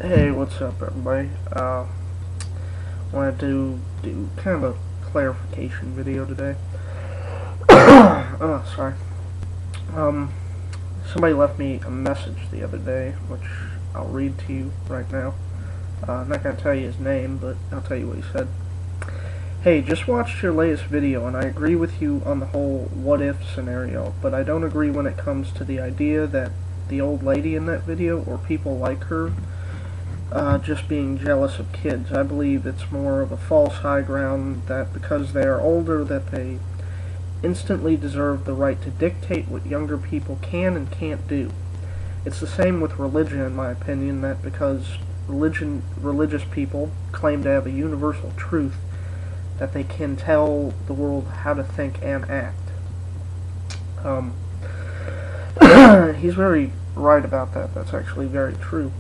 Hey, what's up, everybody? Wanted to do kind of a clarification video today. Oh, sorry. Um, Somebody left me a message the other day, which I'll read to you right now. I'm not gonna tell you his name, but I'll tell you what he said. Hey, just watched your latest video, and I agree with you on the whole what-if scenario, but I don't agree when it comes to the idea that the old lady in that video, or people like her, just being jealous of kids. I believe it's more of a false high ground that because they are older that they instantly deserve the right to dictate what younger people can and can't do. It's the same with religion, in my opinion, that because religious people claim to have a universal truth, that they can tell the world how to think and act. He's very right about that. That's actually very true.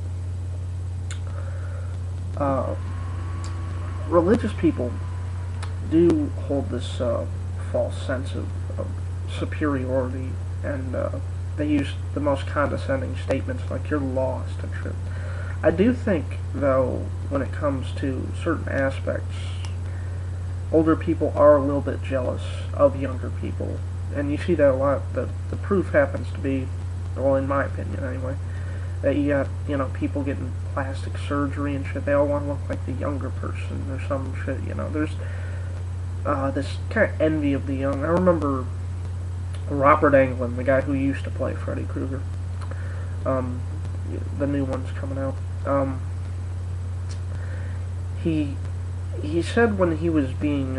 Religious people do hold this false sense of superiority, and they use the most condescending statements like "you're lost" and shit. I do think, though, when it comes to certain aspects, older people are a little bit jealous of younger people, and you see that a lot. The proof happens to be, well, in my opinion anyway, that you got, people getting plastic surgery and shit. They all want to look like the younger person or some shit, There's this kind of envy of the young. I remember Robert Englund, the guy who used to play Freddy Krueger. The new one's coming out. He said when he was being,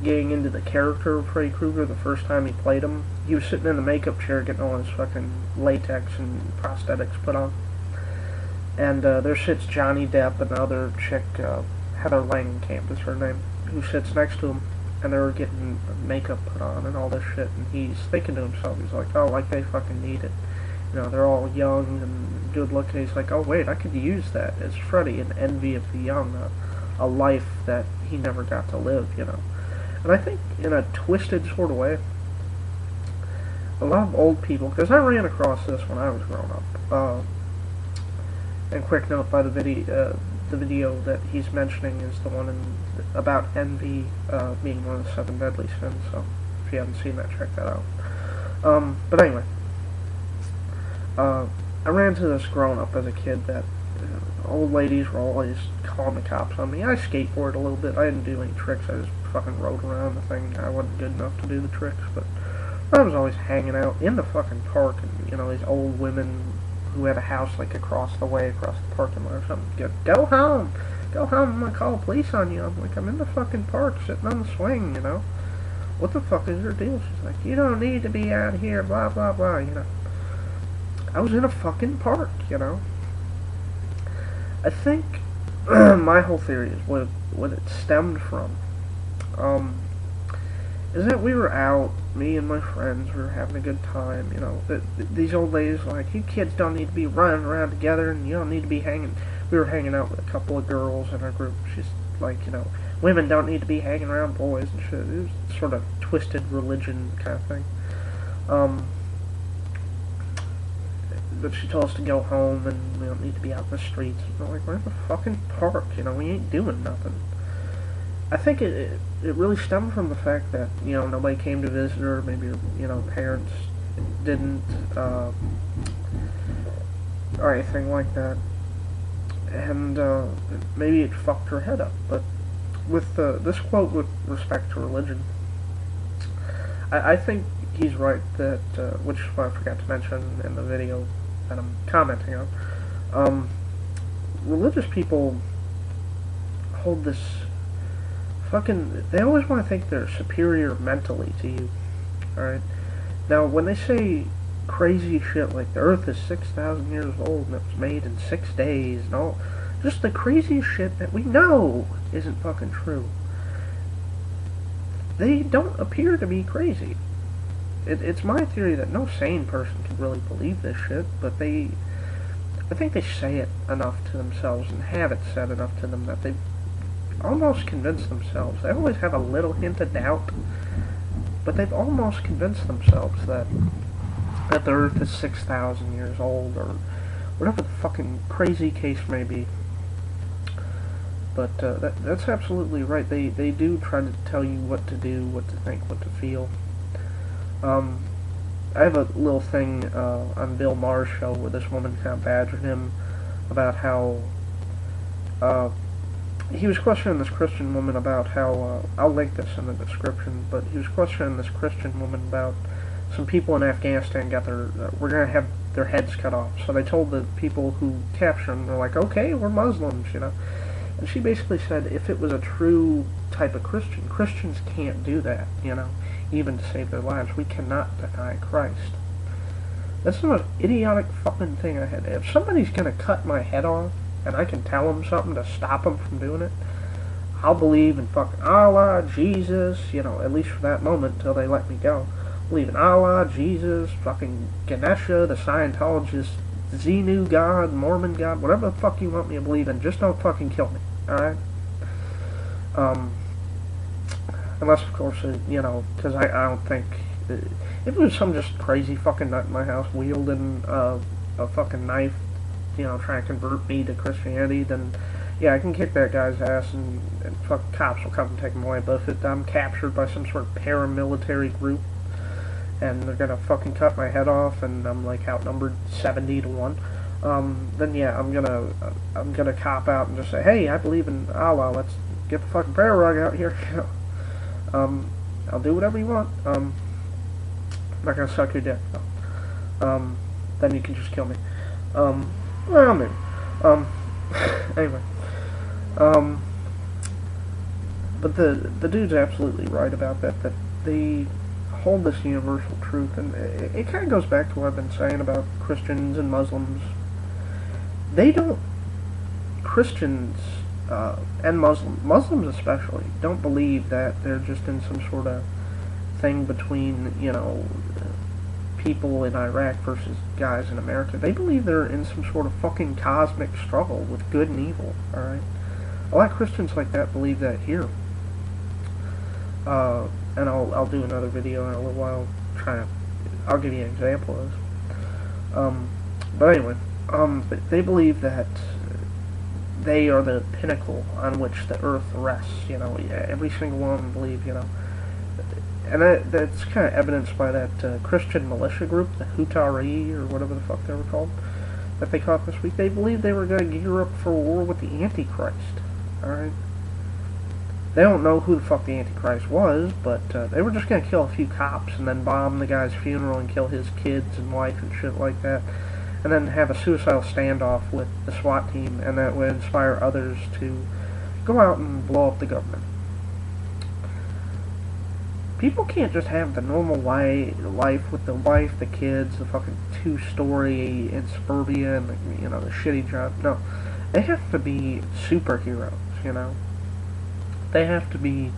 getting into the character of Freddy Krueger the first time he played him, he was sitting in the makeup chair getting all his fucking latex and prosthetics put on. And there sits Johnny Depp and another chick, Heather Langenkamp is her name, who sits next to him, and they're getting makeup put on and all this shit, and he's thinking to himself, he's like, oh, like they fucking need it. They're all young and good looking. He's like, oh wait, I could use that as Freddy, an envy of the young, a life that he never got to live, And I think in a twisted sort of way, a lot of old people, because I ran across this when I was growing up, and quick note, by the video that he's mentioning is the one about envy being one of the 7 deadly sins, so if you haven't seen that, check that out. But anyway, I ran into this growing up as a kid that old ladies were always calling the cops on me. I skateboarded a little bit. I didn't do any tricks. I just fucking rode around the thing. I wasn't good enough to do the tricks, but I was always hanging out in the fucking park, and these old women who had a house like across the way, across the parking lot or something, go home, I'm gonna call the police on you. I'm like, I'm in the fucking park, sitting on the swing, what the fuck is your deal? She's like, you don't need to be out here, blah blah blah, I was in a fucking park, I think my whole theory is what it stemmed from, is that we were out, me and my friends, we were having a good time, these old ladies were like, you kids don't need to be running around together, and you don't need to be hanging. We were hanging out with a couple of girls in our group. She's like, women don't need to be hanging around boys and shit. It was sort of twisted religion kind of thing. But she told us to go home, and we don't need to be out in the streets. And we're like, we're in the fucking park, we ain't doing nothing. I think it really stemmed from the fact that, nobody came to visit her, maybe her, parents didn't, or anything like that. And, maybe it fucked her head up. But with, this quote with respect to religion, I think he's right that, which I forgot to mention in the video that I'm commenting on, religious people hold this they always want to think they're superior mentally to you, alright? Now, when they say crazy shit like the earth is 6,000 years old and it was made in 6 days and all, just the craziest shit that we know isn't fucking true, they don't appear to be crazy. It's my theory that no sane person could really believe this shit, but I think they say it enough to themselves and have it said enough to them that they almost convinced themselves. They always have a little hint of doubt, but they've almost convinced themselves that the Earth is 6,000 years old, or whatever the fucking crazy case may be. But that's absolutely right. They do try to tell you what to do, what to think, what to feel. I have a little thing on Bill Maher's show where this woman kind of badgered him about how he was questioning this Christian woman about how I'll link this in the description, but he was questioning this Christian woman about some people in Afghanistan got were gonna have their heads cut off. So they told the people who captured them, they're like, okay, we're Muslims, you know. And she basically said if it was a true type of Christian, Christians can't do that, you know, even to save their lives. We cannot deny Christ. That's the most idiotic fucking thing I had. If somebody's gonna cut my head off, and I can tell them something to stop them from doing it, I'll believe in fucking Allah, Jesus, you know, at least for that moment until they let me go. Believe in Allah, Jesus, fucking Ganesha, the Scientologist, Xenu God, Mormon God, whatever the fuck you want me to believe in, just don't fucking kill me, alright? Unless, of course, you know, because I don't think, if it was some just crazy fucking nut in my house wielding a fucking knife, you know, trying to convert me to Christianity, then, yeah, I can kick that guy's ass and fucking cops will come and take him away. But if I'm captured by some sort of paramilitary group, and they're gonna fucking cut my head off, and I'm like outnumbered 70 to 1, then yeah, I'm gonna cop out and just say, hey, I believe in Allah, let's get the fucking prayer rug out here. I'll do whatever you want. I'm not gonna suck your dick, no. Then you can just kill me. Well, maybe. Anyway. But the dude's absolutely right about that they hold this universal truth, and it kind of goes back to what I've been saying about Christians and Muslims. Christians, and Muslims especially, don't believe that they're just in some sort of thing between, you know, people in Iraq versus guys in America. They believe they're in some sort of fucking cosmic struggle with good and evil, alright? A lot of Christians like that believe that here. And I'll do another video in a little while, I'll give you an example of this. But anyway, but they believe that they are the pinnacle on which the earth rests, you know, every single one of them believe, you know. And that's kind of evidenced by that Christian militia group, the Hutari, or whatever the fuck they were called, that they caught this week. They believed they were going to gear up for war with the Antichrist, alright? They don't know who the fuck the Antichrist was, but they were just going to kill a few cops and then bomb the guy's funeral and kill his kids and wife and shit like that, and then have a suicidal standoff with the SWAT team, and that would inspire others to go out and blow up the government. People can't just have the normal life with the wife, the kids, the fucking two-story in suburbia, and the, you know, the shitty job. No, they have to be superheroes, you know. They have to be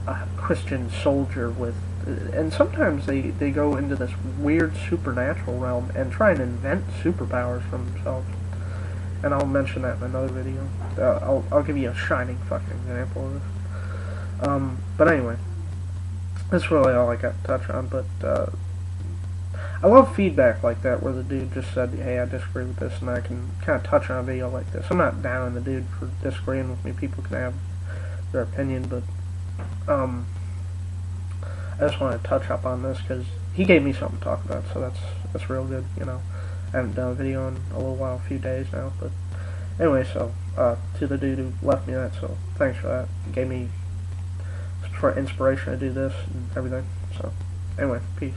a Christian soldier with, and sometimes they go into this weird supernatural realm and try and invent superpowers for themselves. And I'll mention that in another video. I'll give you a shining fucking example of this. But anyway, that's really all I got to touch on. But I love feedback like that, where the dude just said, hey, I disagree with this, and I can kind of touch on a video like this. I'm not down on the dude for disagreeing with me. People can have their opinion, but I just want to touch up on this because he gave me something to talk about, so that's real good, you know. I haven't done a video in a little while, a few days now, but anyway, so to the dude who left me that, so thanks for that. It gave me for inspiration to do this and everything. So anyway, peace.